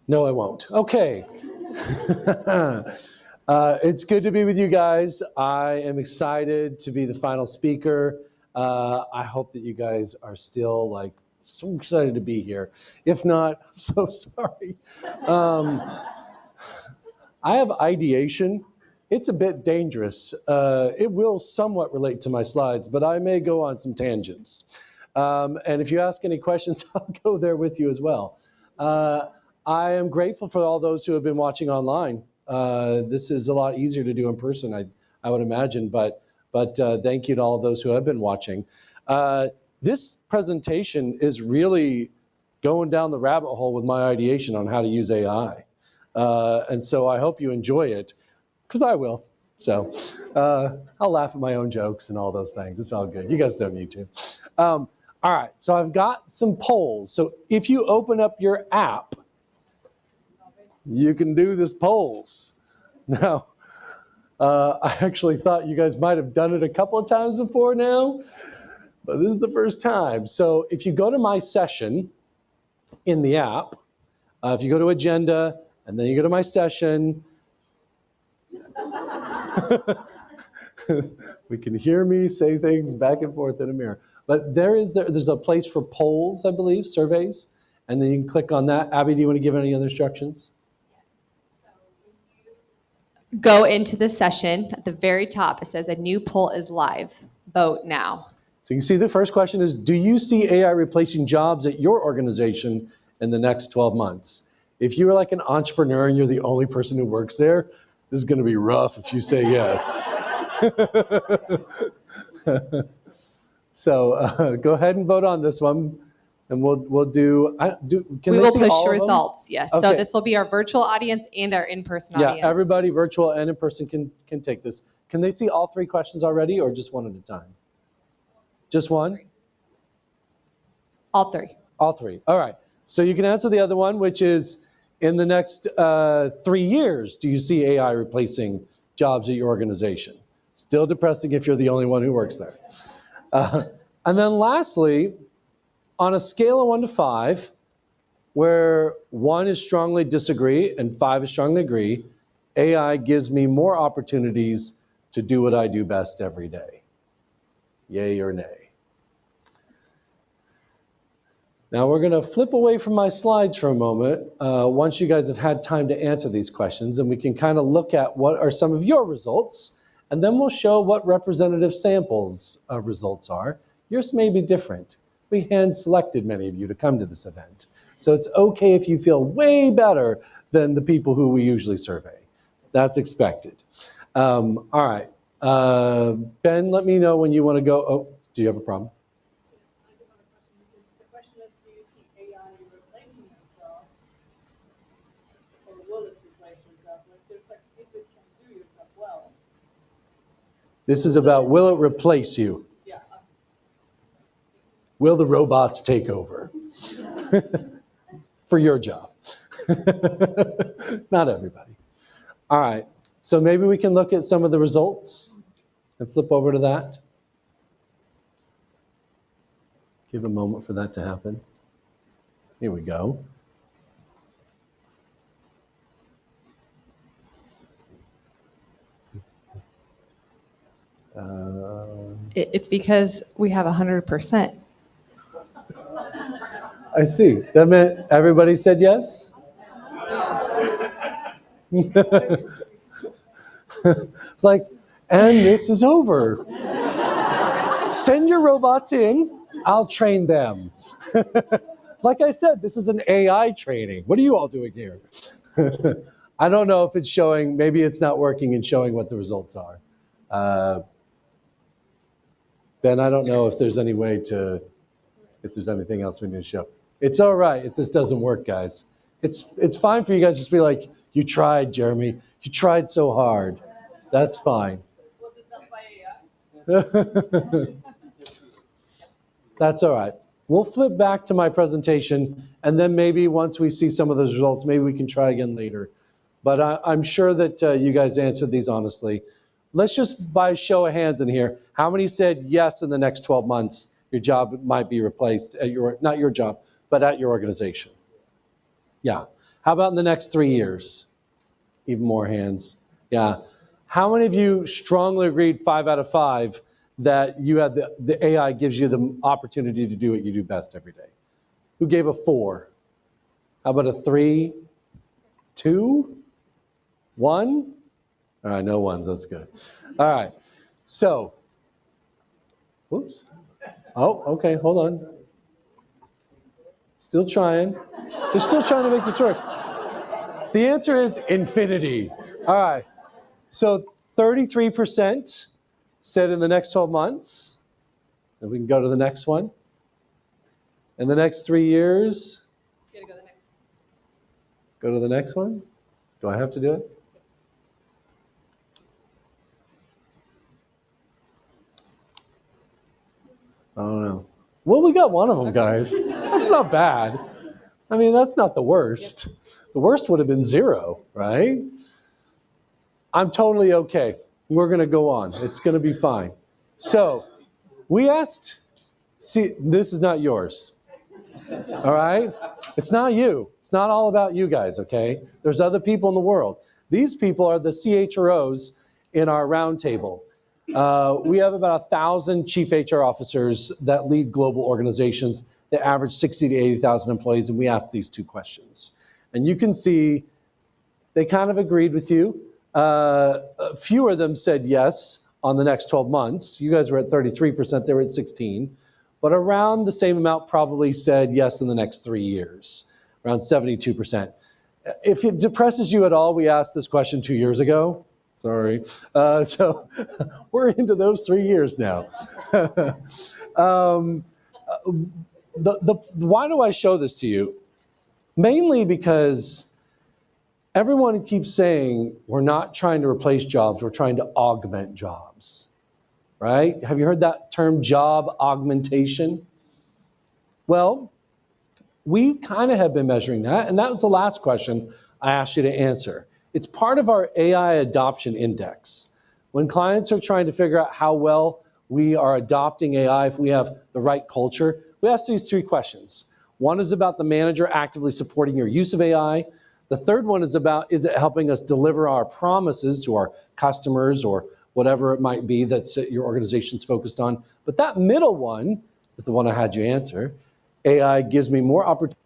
No, I won't. Okay. It's good to be with you guys. I am excited to be the final speaker. I hope that you guys are still like so excited to be here. If not, I'm so sorry. I have ideation. It's a bit dangerous. It will somewhat relate to my slides, but I may go on some tangents. And if you ask any questions, I'll go there with you as well. I am grateful for all those who have been watching online. This is a lot easier to do in person, I would imagine, but thank you to all those who have been watching. This presentation is really going down the rabbit hole with my ideation on how to use AI. And so I hope you enjoy it, because I will. So I'll laugh at my own jokes and all those things. It's all good. You guys don't need to. All right, so I've got some polls. So if you open up your app, you can do this polls. Now, I actually thought you guys might have done it a couple of times before now, but this is the first time. So if you go to my session in the app, if you go to agenda, and then you go to my session, we can hear me say things back and forth in a mirror. But there's a place for polls, I believe, surveys, and then you can click on that. Abby, do you want to give any other instructions? Go into the session. At the very top, it says a new poll is live. Vote now. So you can see the first question is, do you see AI replacing jobs at your organization in the next 12 months? If you're like an entrepreneur and you're the only person who works there, this is going to be rough if you say yes. So go ahead and vote on this one, and we'll do. We will push results. Yes. Okay. So this will be our virtual audience and our in-person audience. Yeah, everybody, virtual and in person, can take this. Can they see all three questions already, or just one at a time? Just one? All three. All three. All right. So you can answer the other one, which is, in the next 3 years, do you see AI replacing jobs at your organization? Still depressing if you're the only one who works there. And then lastly, on a scale of 1 to 5, where 1 is strongly disagree and 5 is strongly agree, AI gives me more opportunities to do what I do best every day. Yay or nay? Now we're going to flip away from my slides for a moment once you guys have had time to answer these questions, and we can kind of look at what are some of your results, and then we'll show what representative samples results are. Yours may be different. We hand-selected many of you to come to this event. So it's okay if you feel way better than the people who we usually survey. That's expected. All right. Ben, let me know when you want to go. Oh, do you have a problem? This is about, will it replace you? Yeah. Will the robots take over? For your job. Not everybody. All right. So maybe we can look at some of the results and flip over to that. Give a moment for that to happen. Here we go. It's because we have 100%. I see. That meant everybody said yes? It's like, and this is over. Send your robots in. I'll train them. Like I said, this is an AI training. What are you all doing here? I don't know if it's showing, maybe it's not working and showing what the results are. Ben, I don't know if there's any way to, if there's anything else we need to show. It's all right if this doesn't work, guys. It's fine for you guys to just be like, you tried, Jeremy. You tried so hard. That's fine. Was it done by AI? That's all right. We'll flip back to my presentation, and then maybe once we see some of those results, maybe we can try again later. But I'm sure that you guys answered these honestly. Let's just, by show of hands in here, how many said yes in the next 12 months your job might be replaced at your, not your job, but at your organization? Yeah. How about in the next 3 years? Even more hands. Yeah. How many of you strongly agreed 5 out of 5 that you have the AI gives you the opportunity to do what you do best every day? Who gave a 4? How about a 3? 2? 1? All right, no ones. That's good. All right. So, whoops. Oh, okay. Hold on. Still trying. They're still trying to make this work. The answer is infinity. All right. So 33% said in the next 12 months. And we can go to the next one. In the next 3 years. You gotta go the next. Go to the next one. Do I have to do it? I don't know. Well, we got one of them, guys. That's not bad. I mean, that's not the worst. The worst would have been 0, right? I'm totally okay. We're going to go on. It's going to be fine. So we asked, see, this is not yours. All right? It's not you. It's not all about you guys, okay? There's other people in the world. These people are the CHROs in our roundtable. We have about 1,000 chief HR officers that lead global organizations that average 60 to 80,000 employees, and we asked these 2 questions. And you can see they kind of agreed with you. Fewer of them said yes on the next 12 months. You guys were at 33%, they were at 16. But around the same amount probably said yes in the next 3 years, around 72%. If it depresses you at all, we asked this question 2 years ago. Sorry. So we're into those 3 years now. Why do I show this to you? Mainly because everyone keeps saying we're not trying to replace jobs, we're trying to augment jobs, right? Have you heard that term, job augmentation? Well, we kind of have been measuring that, and that was the last question I asked you to answer. It's part of our AI adoption index. When clients are trying to figure out how well we are adopting AI, if we have the right culture, we ask these 3 questions. One is about the manager actively supporting your use of AI. The third one is about, is it helping us deliver our promises to our customers or whatever it might be that your organization's focused on. But that middle one is the one I had you answer. AI gives me more opportunity.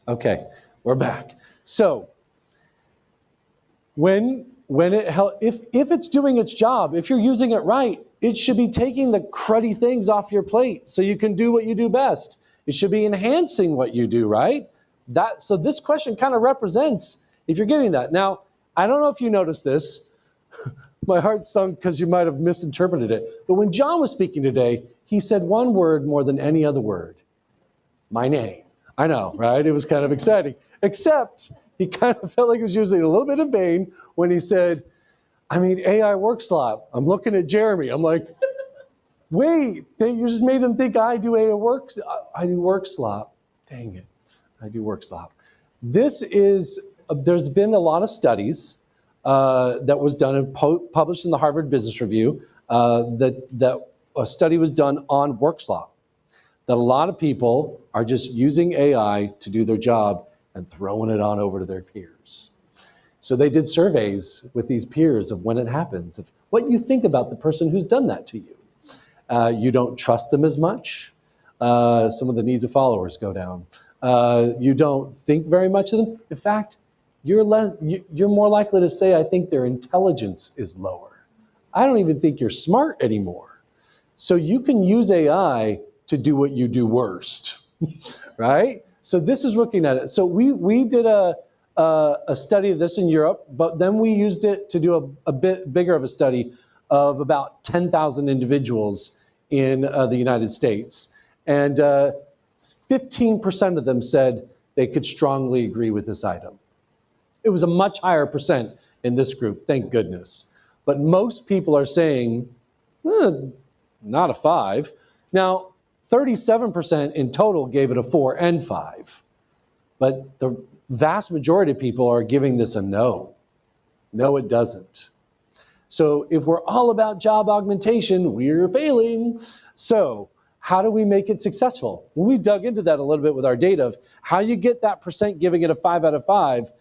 Okay, we're back. So if it's doing its job, if you're using it right, it should be taking the cruddy things off your plate so you can do what you do best. It should be enhancing what you do, right? So this question kind of represents if you're getting that. Now, I don't know if you noticed this. My heart sunk because you might have misinterpreted it. But when John was speaking today, he said one word more than any other word. My name. I know, right? It was kind of exciting. Except he kind of felt like he was using it a little bit in vain when he said, I mean, AI work slop. I'm looking at Jeremy. I'm like, wait, you just made him think I do AI work. I do work slop. Dang it. I do work slop. There's been a lot of studies that was done and published in the Harvard Business Review that a study was done on work slop. That a lot of people are just using AI to do their job and throwing it on over to their peers. So they did surveys with these peers of when it happens, of what you think about the person who's done that to you. You don't trust them as much. Some of the needs of followers go down. You don't think very much of them. In fact, you're more likely to say, I think their intelligence is lower. I don't even think you're smart anymore. So you can use AI to do what you do worst, right? So this is looking at it. So we did a study of this in Europe, but then we used it to do a bit bigger of a study of about 10,000 individuals in the United States. And 15% of them said they could strongly agree with this item. It was a much higher percent in this group, thank goodness. But most people are saying, not a 5. Now, 37% in total gave it a 4 and 5. But the vast majority of people are giving this a no. No, it doesn't. So if we're all about job augmentation, we're failing. So how do we make it successful? Well, we dug into that a little bit with our data of how you get that percent giving it a 5 out of 5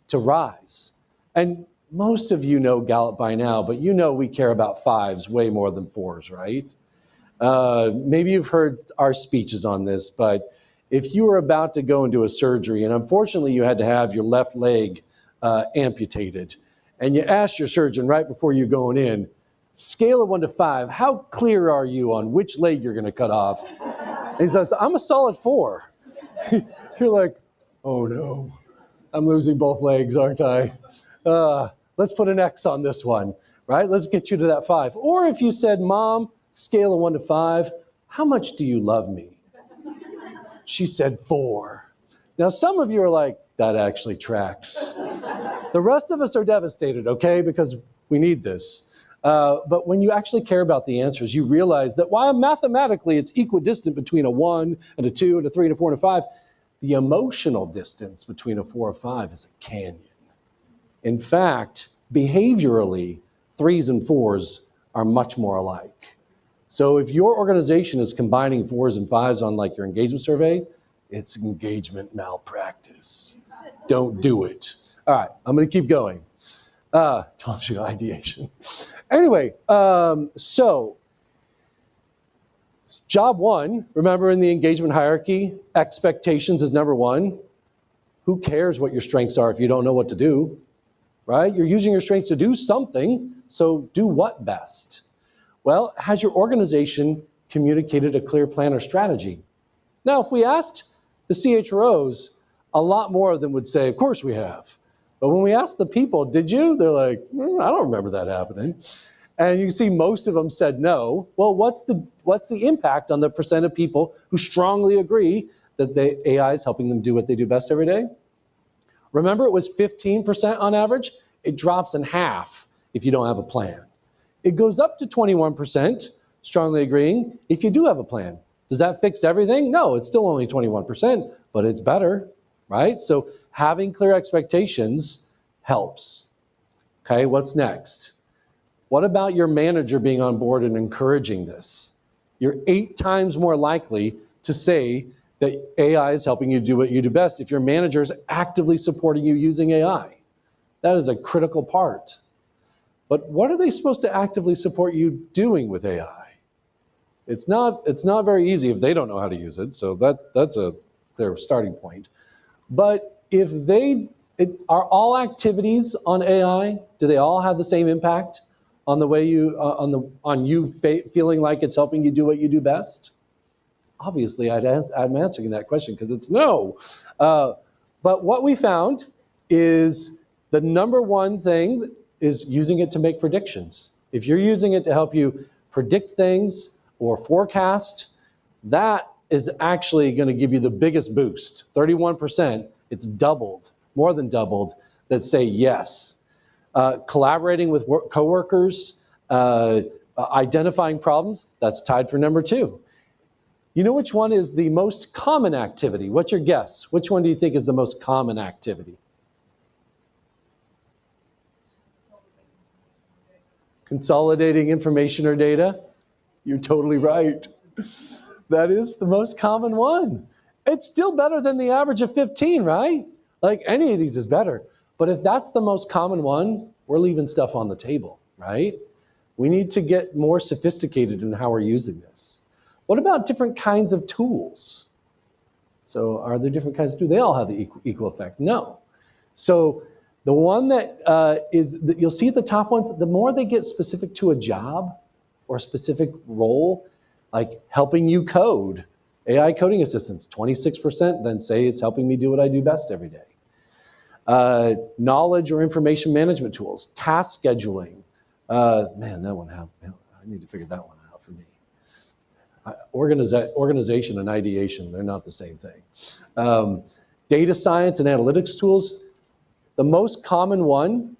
to rise. And most of you know Gallup by now, but you know we care about 5s way more than 4s, right? Maybe you've heard our speeches on this, but if you were about to go into a surgery and unfortunately you had to have your left leg amputated, and you asked your surgeon right before you're going in, scale of 1 to 5, how clear are you on which leg you're going to cut off? And he says, I'm a solid 4. You're like, oh no, I'm losing both legs, aren't I? Let's put an X on this one, right? Let's get you to that 5. Or if you said, Mom, scale of 1 to 5, how much do you love me? She said 4. Now, some of you are like, that actually tracks. The rest of us are devastated, okay, because we need this. But when you actually care about the answers, you realize that while mathematically it's equidistant between a 1 and a 2 and a 3 and a 4 and a 5, the emotional distance between a 4 and 5 is a canyon. In fact, behaviorally, 3s and 4s are much more alike. So if your organization is combining 4s and 5s on like your engagement survey, it's engagement malpractice. Don't do it. All right, I'm going to keep going. Told you ideation. Anyway, so job 1, remember in the engagement hierarchy, expectations is number 1. Who cares what your strengths are if you don't know what to do, right? You're using your strengths to do something, so do what best? Well, has your organization communicated a clear plan or strategy? Now, if we asked the CHROs, a lot more of them would say, of course we have. But when we asked the people, did you? They're like, I don't remember that happening. And you see most of them said no. Well, what's the impact on the percent of people who strongly agree that the AI is helping them do what they do best every day? Remember, it was 15% on average. It drops in half if you don't have a plan. It goes up to 21%, strongly agreeing, if you do have a plan. Does that fix everything? No, it's still only 21%, but it's better, right? So having clear expectations helps. Okay, what's next? What about your manager being on board and encouraging this? You're 8 times more likely to say that AI is helping you do what you do best if your manager is actively supporting you using AI. That is a critical part. But what are they supposed to actively support you doing with AI? It's not very easy if they don't know how to use it, so that's a clear starting point. But if are all activities on AI, do they all have the same impact on the way you feeling like it's helping you do what you do best? Obviously, I'm answering that question because it's no. But what we found is the number one thing is using it to make predictions. If you're using it to help you predict things or forecast, that is actually going to give you the biggest boost. 31%, it's doubled, more than doubled, that say yes. Collaborating with coworkers, identifying problems, that's tied for number 2. You know which one is the most common activity? What's your guess? Which one do you think is the most common activity? Consolidating information or data? You're totally right. That is the most common one. It's still better than the average of 15, right? Like any of these is better. But if that's the most common one, we're leaving stuff on the table, right? We need to get more sophisticated in how we're using this. What about different kinds of tools? So are there different kinds of tools? They all have the equal effect. No. So the one that you'll see the top ones, the more they get specific to a job or a specific role, like helping you code, AI coding assistants, 26% then say it's helping me do what I do best every day. Knowledge or information management tools, task scheduling. Man, that one, I need to figure that one out for me. Organization and ideation, they're not the same thing. Data science and analytics tools. The most common one,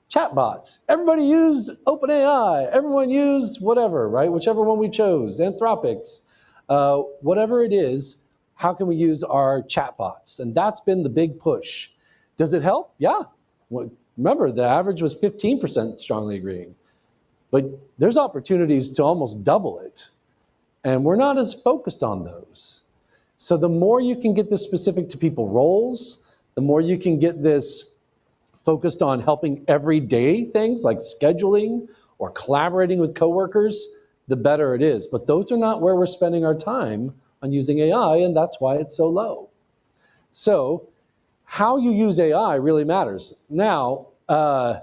chatbots. Everybody use OpenAI. Everyone use whatever, right? Whichever one we chose, Anthropics. Whatever it is, how can we use our chatbots? And that's been the big push. Does it help? Yeah. Remember, the average was 15% strongly agreeing. But there's opportunities to almost double it. And we're not as focused on those. So the more you can get this specific to people roles, the more you can get this focused on helping everyday things like scheduling or collaborating with coworkers, the better it is. But those are not where we're spending our time on using AI, and that's why it's so low. So how you use AI really matters. Now, I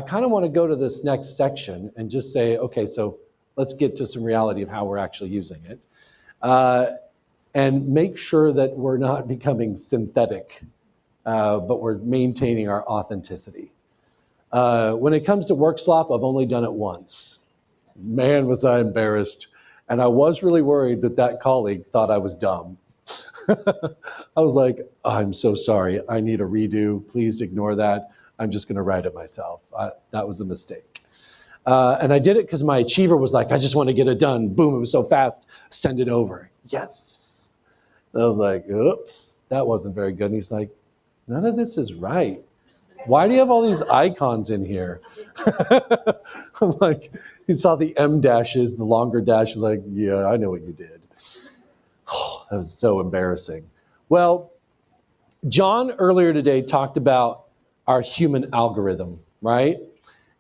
kind of want to go to this next section and just say, okay, so let's get to some reality of how we're actually using it. And make sure that we're not becoming synthetic, but we're maintaining our authenticity. When it comes to work slop, I've only done it once. Man, was I embarrassed. And I was really worried that that colleague thought I was dumb. I was like, I'm so sorry. I need a redo. Please ignore that. I'm just going to write it myself. That was a mistake. And I did it because my achiever was like, I just want to get it done. Boom, it was so fast. Send it over. Yes. And I was like, oops, that wasn't very good. And he's like, none of this is right. Why do you have all these icons in here? I'm like, he saw the M dashes, the longer dashes, like, yeah, I know what you did. That was so embarrassing. Well, John earlier today talked about our human algorithm, right?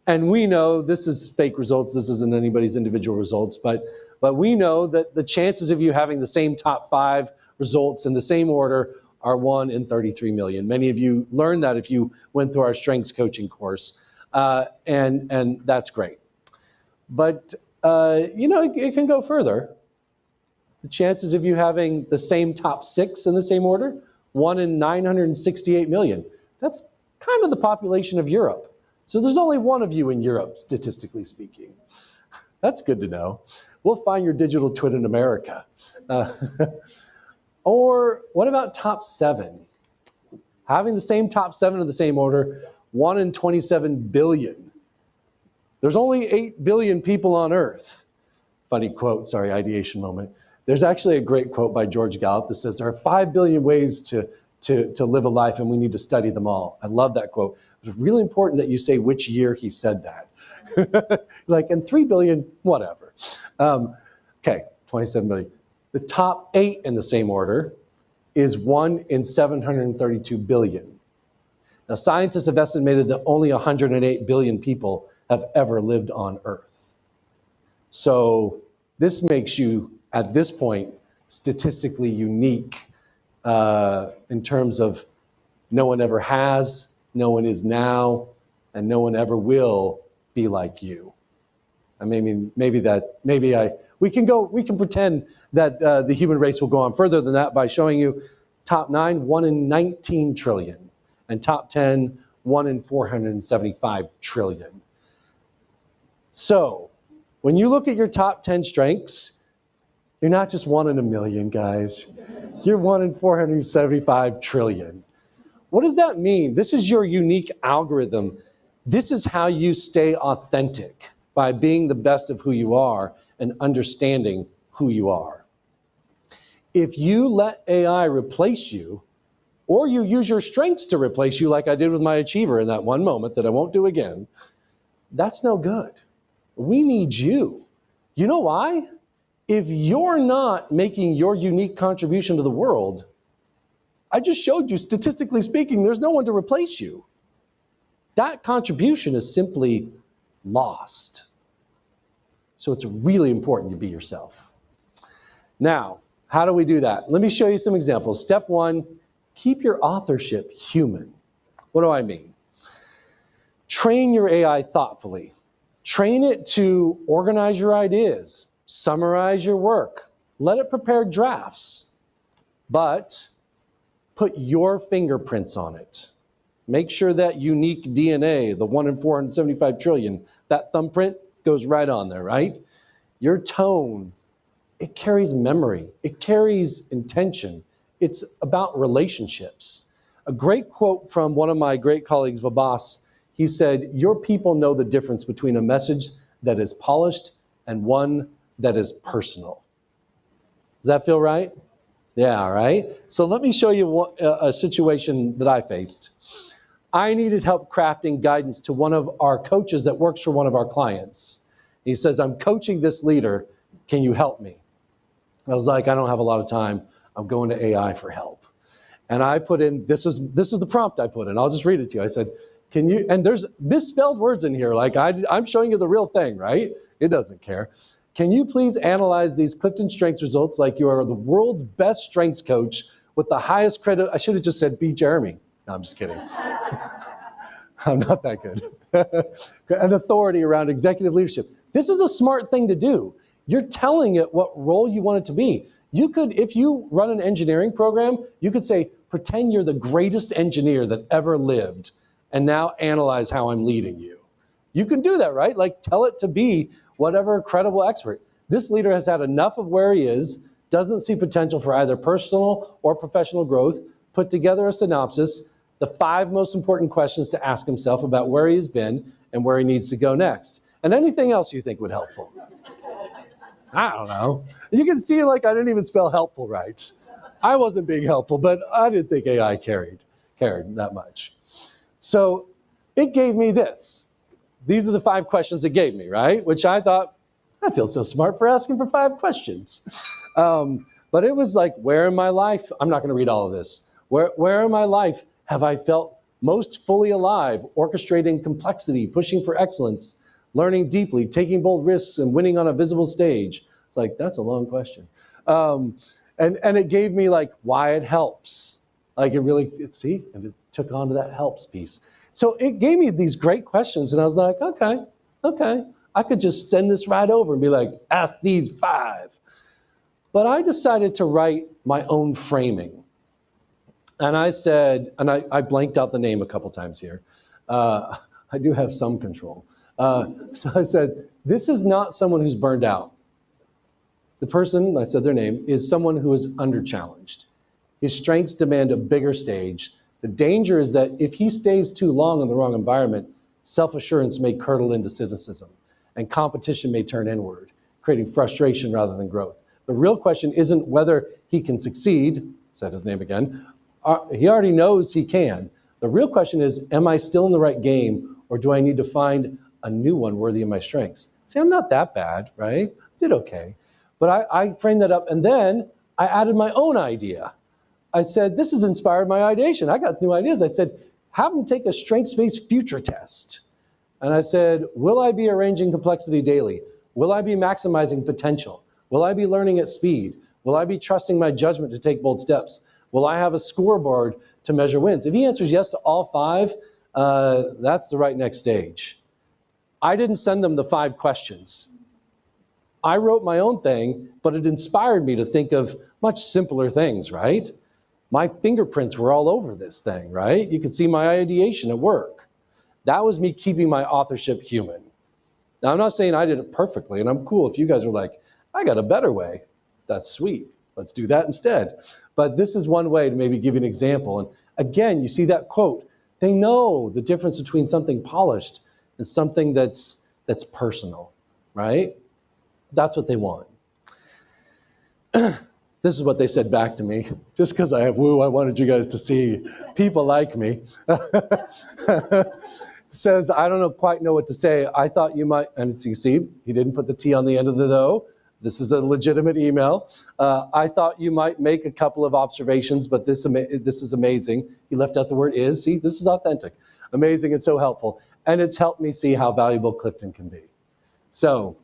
And we know this is fake results. This isn't anybody's individual results, but we know that the chances of you having the same top 5 results in the same order are 1 in 33 million. Many of you learned that if you went through our strengths coaching course, and that's great. But it can go further. The chances of you having the same top 6 in the same order, 1 in 968 million. That's kind of the population of Europe. So there's only one of you in Europe, statistically speaking. That's good to know. We'll find your digital twin in America. Or what about top 7? Having the same top 7 in the same order, 1 in 27 billion. There's only 8 billion people on Earth. Funny quote, sorry, ideation moment. There's actually a great quote by George Gallup that says, there are 5 billion ways to live a life, and we need to study them all. I love that quote. It's really important that you say which year he said that. Like, and 3 billion, whatever. Okay, 27 billion. The top 8 in the same order is 1 in 732 billion. Now, scientists have estimated that only 108 billion people have ever lived on Earth. So this makes you, at this point, statistically unique in terms of no one ever has, no one is now, and no one ever will be like you. I mean, we can pretend that the human race will go on further than that by showing you top 9, 1 in 19 trillion, and top 10, 1 in 475 trillion. So when you look at your top 10 strengths, you're not just 1 in a million, guys. You're 1 in 475 trillion. What does that mean? This is your unique algorithm. This is how you stay authentic, by being the best of who you are and understanding who you are. If you let AI replace you, or you use your strengths to replace you like I did with my achiever in that one moment that I won't do again, that's no good. We need you. You know why? If you're not making your unique contribution to the world, I just showed you, statistically speaking, there's no one to replace you. That contribution is simply lost. So it's really important you be yourself. Now, how do we do that? Let me show you some examples. Step 1, keep your authorship human. What do I mean? Train your AI thoughtfully. Train it to organize your ideas, summarize your work, let it prepare drafts, but put your fingerprints on it. Make sure that unique DNA, the 1 in 475 trillion, that thumbprint goes right on there, right? Your tone, it carries memory, it carries intention. It's about relationships. A great quote from one of my great colleagues, Vabas, he said, your people know the difference between a message that is polished and one that is personal. Does that feel right? Yeah, right? So let me show you a situation that I faced. I needed help crafting guidance to one of our coaches that works for one of our clients. He says, I'm coaching this leader. Can you help me? I was like, I don't have a lot of time. I'm going to AI for help. And I put in, this is the prompt I put in. I'll just read it to you. I said, can you, and there's misspelled words in here. Like I'm showing you the real thing, right? It doesn't care. Can you please analyze these Clifton Strengths results like you are the world's best strengths coach with the highest credit? I should have just said, be Jeremy. No, I'm just kidding. I'm not that good. An authority around executive leadership. This is a smart thing to do. You're telling it what role you want it to be. You could, if you run an engineering program, you could say, pretend you're the greatest engineer that ever lived, and now analyze how I'm leading you. You can do that, right? Like tell it to be whatever credible expert. This leader has had enough of where he is, doesn't see potential for either personal or professional growth, put together a synopsis, the 5 most important questions to ask himself about where he's been and where he needs to go next. And anything else you think would be helpful. I don't know. You can see like I didn't even spell helpful right. I wasn't being helpful, but I didn't think AI cared that much. So it gave me this. These are the 5 questions it gave me, right? Which I thought, I feel so smart for asking for 5 questions. But it was like, where in my life, I'm not going to read all of this. Where in my life have I felt most fully alive, orchestrating complexity, pushing for excellence, learning deeply, taking bold risks, and winning on a visible stage? It's like, that's a long question. And it gave me like why it helps. Like it really, see, and it took on to that helps piece. So it gave me these great questions, and I was like, okay. I could just send this right over and be like, ask these 5. But I decided to write my own framing. And I said, and I blanked out the name a couple times here. I do have some control. So I said, this is not someone who's burned out. The person, I said their name, is someone who is under-challenged. His strengths demand a bigger stage. The danger is that if he stays too long in the wrong environment, self-assurance may curdle into cynicism, and competition may turn inward, creating frustration rather than growth. The real question isn't whether he can succeed, said his name again. He already knows he can. The real question is, am I still in the right game, or do I need to find a new one worthy of my strengths? See, I'm not that bad, right? Did okay. But I framed that up, and then I added my own idea. I said, this has inspired my ideation. I got new ideas. I said, have them take a StrengthsBased future test. And I said, will I be arranging complexity daily? Will I be maximizing potential? Will I be learning at speed? Will I be trusting my judgment to take bold steps? Will I have a scoreboard to measure wins? If he answers yes to all 5, that's the right next stage. I didn't send them the 5 questions. I wrote my own thing, but it inspired me to think of much simpler things, right? My fingerprints were all over this thing, right? You could see my ideation at work. That was me keeping my authorship human. Now, I'm not saying I did it perfectly, and I'm cool if you guys were like, I got a better way. That's sweet. Let's do that instead. But this is one way to maybe give you an example. And again, you see that quote. They know the difference between something polished and something that's personal, right? That's what they want. This is what they said back to me. Just because I have woo, I wanted you guys to see people like me. Says, I don't quite know what to say. I thought you might, and you see, he didn't put the T on the end of the though. This is a legitimate email. I thought you might make a couple of observations, but this is amazing. He left out the word is. See, this is authentic. Amazing and so helpful. And it's helped me see how valuable Clifton can be. So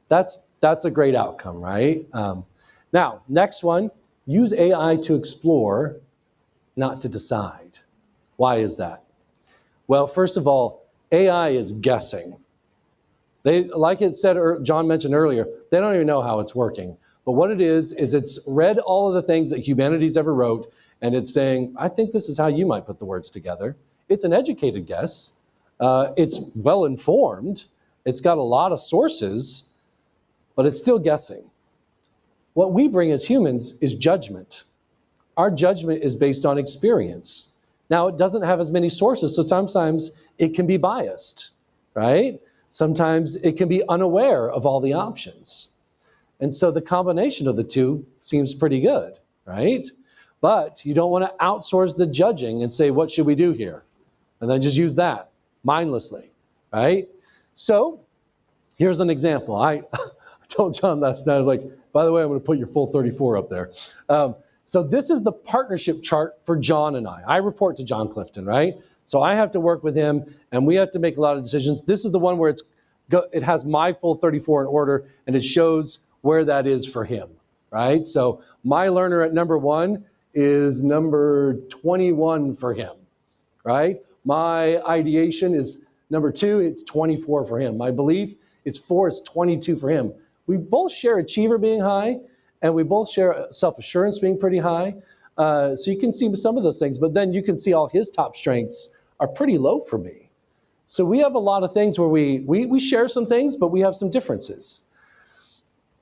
that's a great outcome, right? Now, next one, use AI to explore, not to decide. Why is that? Well, first of all, AI is guessing. They, like it said, John mentioned earlier, they don't even know how it's working. But what it is it's read all of the things that humanity's ever wrote, and it's saying, I think this is how you might put the words together. It's an educated guess. It's well-informed. It's got a lot of sources, but it's still guessing. What we bring as humans is judgment. Our judgment is based on experience. Now, it doesn't have as many sources, so sometimes it can be biased, right? Sometimes it can be unaware of all the options. And so the combination of the two seems pretty good, right? But you don't want to outsource the judging and say, what should we do here? and then just use that mindlessly, right? So here's an example. I told John last night, I was like, by the way, I'm going to put your full 34 up there. So this is the partnership chart for John and I. I report to John Clifton, right? So I have to work with him, and we have to make a lot of decisions. This is the one where it has my full 34 in order, and it shows where that is for him, right? So my learner at number 1 is number 21 for him, right? My ideation is number 2, it's 24 for him. My belief is 4, it's 22 for him. We both share achiever being high, and we both share self-assurance being pretty high. So you can see some of those things, but then you can see all his top strengths are pretty low for me. So we have a lot of things where we share some things, but we have some differences.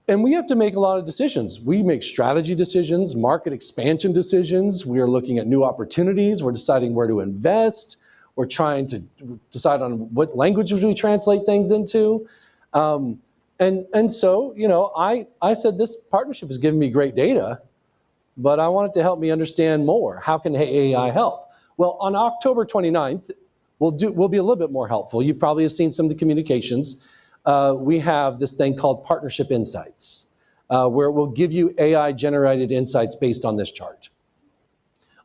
And we have to make a lot of decisions. We make strategy decisions, market expansion decisions. We are looking at new opportunities. We're deciding where to invest. We're trying to decide on what language we translate things into. And so, you know, I said this partnership is giving me great data, but I want it to help me understand more. How can AI help? Well, on October 29th, we'll be a little bit more helpful. You probably have seen some of the communications. We have this thing called Partnership Insights, where it will give you AI-generated insights based on this chart.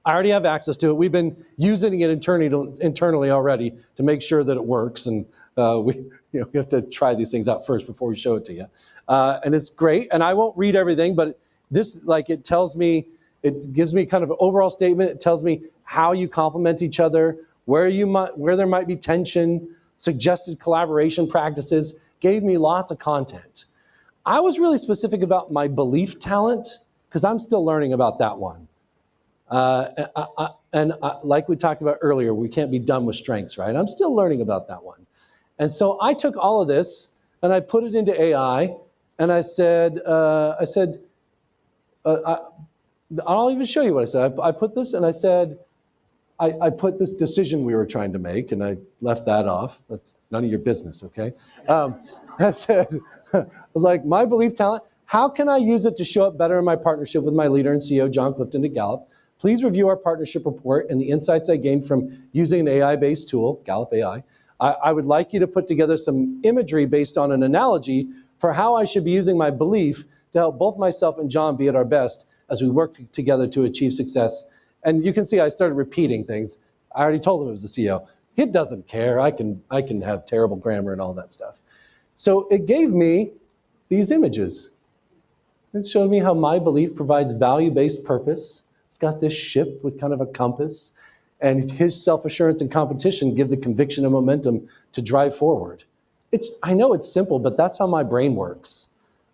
I already have access to it. We've been using it internally already to make sure that it works, and we have to try these things out first before we show it to you. And it's great, and I won't read everything, but this, it tells me, it gives me kind of an overall statement. It tells me how you complement each other, where there might be tension, suggested collaboration practices, gave me lots of content. I was really specific about my belief talent, because I'm still learning about that one. Like we talked about earlier, we can't be done with strengths, right? I'm still learning about that one. And so I took all of this and I put it into AI, and I said, I'll even show you what I said. I put this, and I said, I put this decision we were trying to make, and I left that off. That's none of your business, okay? I said, I was like, my belief talent, how can I use it to show up better in my partnership with my leader and CEO, John Clifton at Gallup? Please review our partnership report and the insights I gained from using an AI-based tool, Gallup AI. I would like you to put together some imagery based on an analogy for how I should be using my belief to help both myself and John be at our best as we work together to achieve success. And you can see I started repeating things. I already told him it was the CEO. He doesn't care. I can have terrible grammar and all that stuff. So it gave me these images. It showed me how my belief provides value-based purpose. It's got this ship with kind of a compass, and his self-assurance and competition give the conviction and momentum to drive forward. I know it's simple, but that's how my brain works.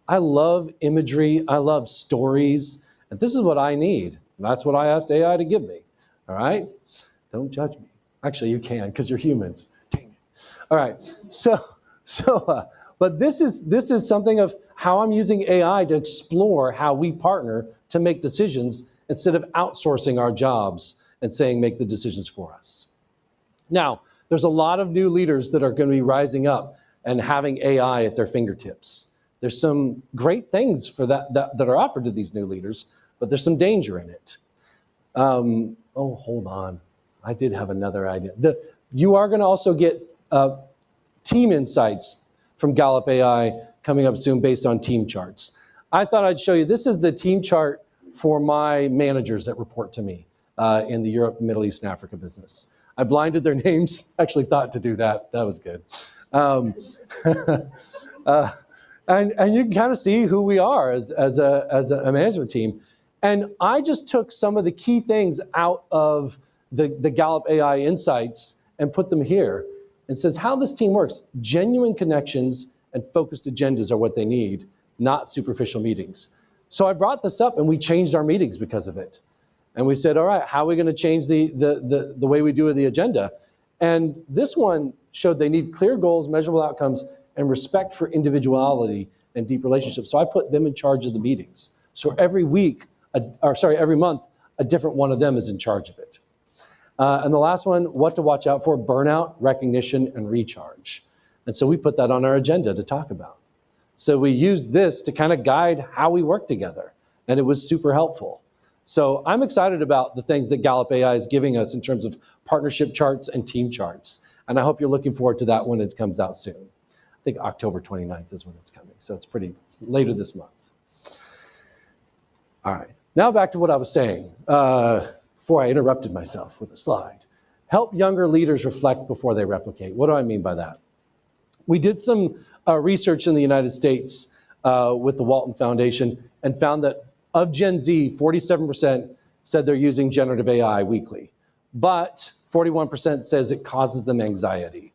I love imagery. I love stories. And this is what I need. And that's what I asked AI to give me. All right? Don't judge me. Actually, you can, because you're humans. Dang it. All right. But this is something of how I'm using AI to explore how we partner to make decisions instead of outsourcing our jobs and saying, make the decisions for us. Now, there's a lot of new leaders that are going to be rising up and having AI at their fingertips. There's some great things for that are offered to these new leaders, but there's some danger in it. Oh, hold on. I did have another idea. You are going to also get team insights from Gallup AI coming up soon based on team charts. I thought I'd show you, this is the team chart for my managers that report to me in the Europe, Middle East, and Africa business. I blinded their names, actually thought to do that. That was good. And you can kind of see who we are as a management team. And I just took some of the key things out of the Gallup AI insights and put them here. And says how this team works. Genuine connections and focused agendas are what they need, not superficial meetings. So I brought this up, and we changed our meetings because of it. And we said, all right, how are we going to change the way we do the agenda? And this one showed they need clear goals, measurable outcomes, and respect for individuality and deep relationships. So I put them in charge of the meetings. So every month, a different one of them is in charge of it. And the last one, what to watch out for: burnout, recognition, and recharge. And so we put that on our agenda to talk about. So we used this to kind of guide how we work together, and it was super helpful. So I'm excited about the things that Gallup AI is giving us in terms of partnership charts and team charts. And I hope you're looking forward to that when it comes out soon. I think October 29th is when it's coming. So it's later this month. All right, now back to what I was saying before I interrupted myself with a slide. Help younger leaders reflect before they replicate. What do I mean by that? We did some research in the United States with the Walton Foundation and found that of Gen Z, 47% said they're using generative AI weekly, but 41% says it causes them anxiety.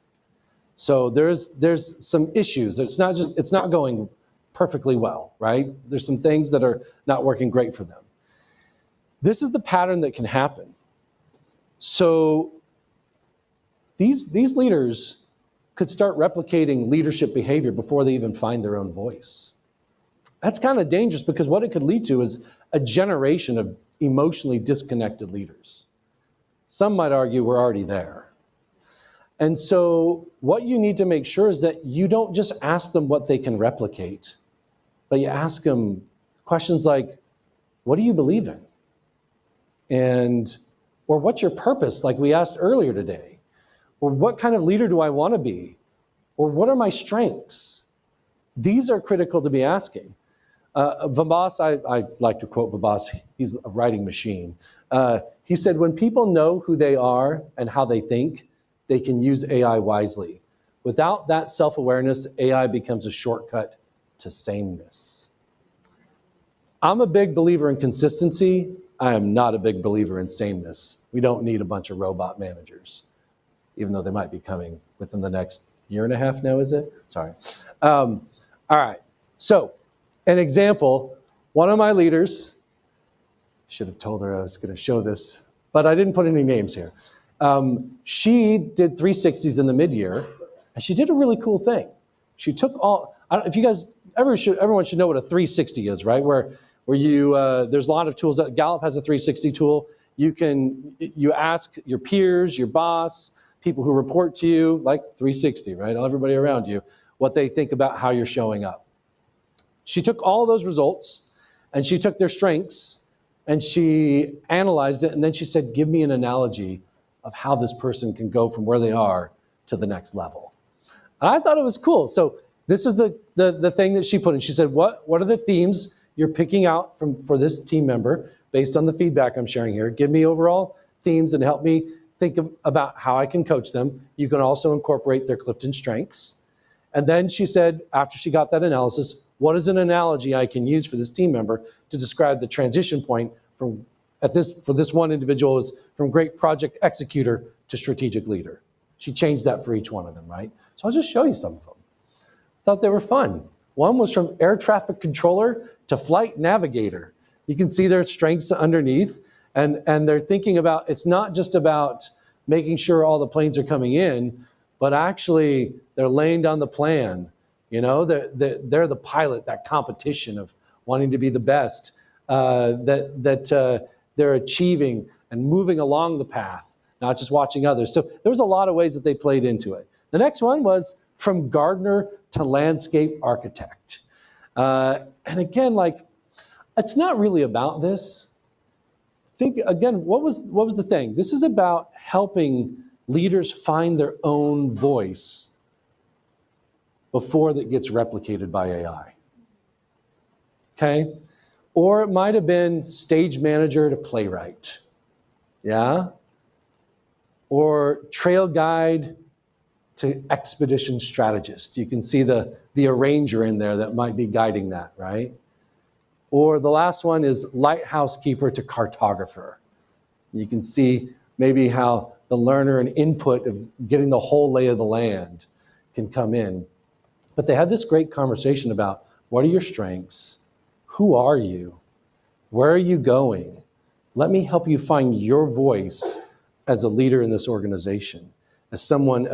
So there's some issues. It's not going perfectly well, right? There's some things that are not working great for them. This is the pattern that can happen. So these leaders could start replicating leadership behavior before they even find their own voice. That's kind of dangerous because what it could lead to is a generation of emotionally disconnected leaders. Some might argue we're already there. And so what you need to make sure is that you don't just ask them what they can replicate, but you ask them questions like, what do you believe in? Or what's your purpose, like we asked earlier today? Or what kind of leader do I want to be? Or what are my strengths? These are critical to be asking. Vabas, I like to quote Vabas, he's a writing machine. He said, when people know who they are and how they think, they can use AI wisely. Without that self-awareness, AI becomes a shortcut to sameness. I'm a big believer in consistency. I am not a big believer in sameness. We don't need a bunch of robot managers, even though they might be coming within the next year and a half now, is it? Sorry. All right, so an example, one of my leaders, should have told her I was gonna show this, but I didn't put any names here. She did 360s in the mid-year, and she did a really cool thing. She took all, if you guys, everyone should know what a 360 is, right? Where you, there's a lot of tools. Gallup has a 360 tool. You ask your peers, your boss, people who report to you, like 360, right? Everybody around you, what they think about how you're showing up. She took all those results and she took their strengths and she analyzed it, and then she said, give me an analogy of how this person can go from where they are to the next level. And I thought it was cool. So this is the thing that she put in. She said, what are the themes you're picking out for this team member based on the feedback I'm sharing here? Give me overall themes and help me think about how I can coach them. You can also incorporate their Clifton strengths. And then she said, after she got that analysis, what is an analogy I can use for this team member to describe the transition point for this one individual is from great project executor to strategic leader. She changed that for each one of them, right? So I'll just show you some of them. Thought they were fun. One was from air traffic controller to flight navigator. You can see their strengths underneath, and they're thinking about, it's not just about making sure all the planes are coming in, but actually they're laying down the plan. You know, they're the pilot, that competition of wanting to be the best, that they're achieving and moving along the path, not just watching others. So there was a lot of ways that they played into it. The next one was from gardener to landscape architect. And again, like, it's not really about this. Think again, what was the thing? This is about helping leaders find their own voice before that gets replicated by AI. Okay? Or it might have been stage manager to playwright. Yeah? Or trail guide to expedition strategist. You can see the arranger in there that might be guiding that, right? Or the last one is lighthouse keeper to cartographer. You can see maybe how the learner and input of getting the whole lay of the land can come in. But they had this great conversation about, what are your strengths? Who are you? Where are you going? Let me help you find your voice as a leader in this organization, as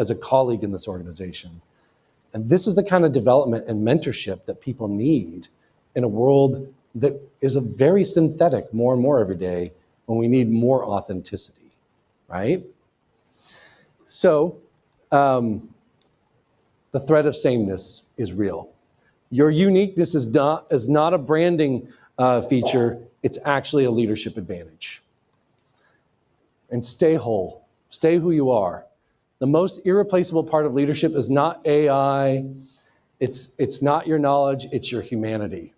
a colleague in this organization. And this is the kind of development and mentorship that people need in a world that is a very synthetic more and more every day, when we need more authenticity, right? So the threat of sameness is real. Your uniqueness is not a branding feature, it's actually a leadership advantage. And stay whole, stay who you are. The most irreplaceable part of leadership is not AI, it's not your knowledge, it's your humanity.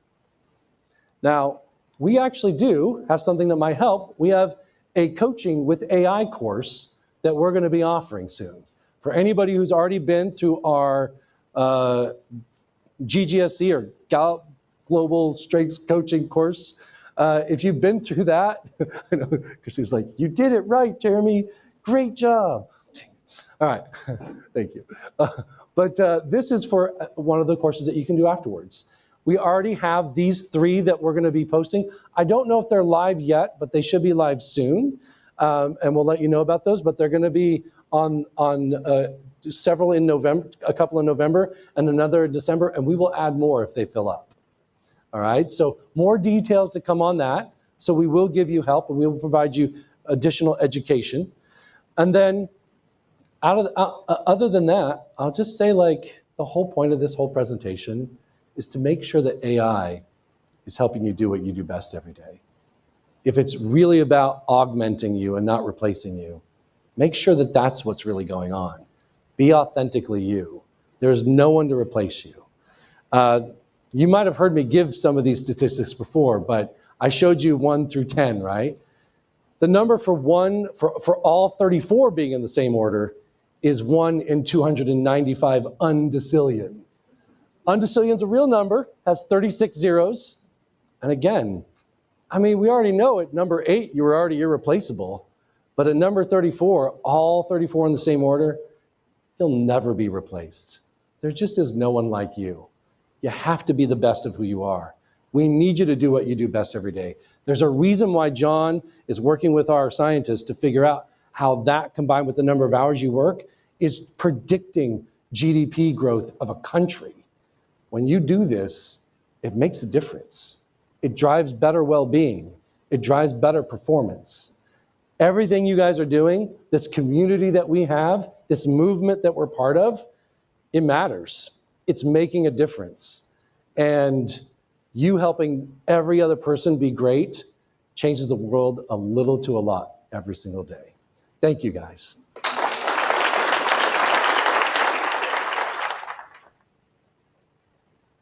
Now, we actually do have something that might help. We have a coaching with AI course that we're going to be offering soon. For anybody who's already been through our GGSC or Gallup Global Strengths Coaching course, if you've been through that, I know, because he's like, you did it right, Jeremy, great job. All right, thank you. But this is for one of the courses that you can do afterwards. We already have these 3 that we're going to be posting. I don't know if they're live yet, but they should be live soon. And we'll let you know about those, but they're going to be on several in November, a couple in November, and another in December, and we will add more if they fill up. All right, so more details to come on that. So we will give you help, and we will provide you additional education. And then, other than that, I'll just say, like, the whole point of this whole presentation is to make sure that AI is helping you do what you do best every day. If it's really about augmenting you and not replacing you, make sure that that's what's really going on. Be authentically you. There's no one to replace you. You might have heard me give some of these statistics before, but I showed you 1 through 10, right? The number for all 34 being in the same order is 1 in 295 undecillion. Undecillion's a real number, has 36 zeros. And again, I mean, we already know at number 8, you were already irreplaceable. But at number 34, all 34 in the same order, you'll never be replaced. There just is no one like you. You have to be the best of who you are. We need you to do what you do best every day. There's a reason why John is working with our scientists to figure out how that, combined with the number of hours you work, is predicting GDP growth of a country. When you do this, it makes a difference. It drives better well-being. It drives better performance. Everything you guys are doing, this community that we have, this movement that we're part of, it matters. It's making a difference. And you helping every other person be great changes the world a little to a lot every single day. Thank you, guys.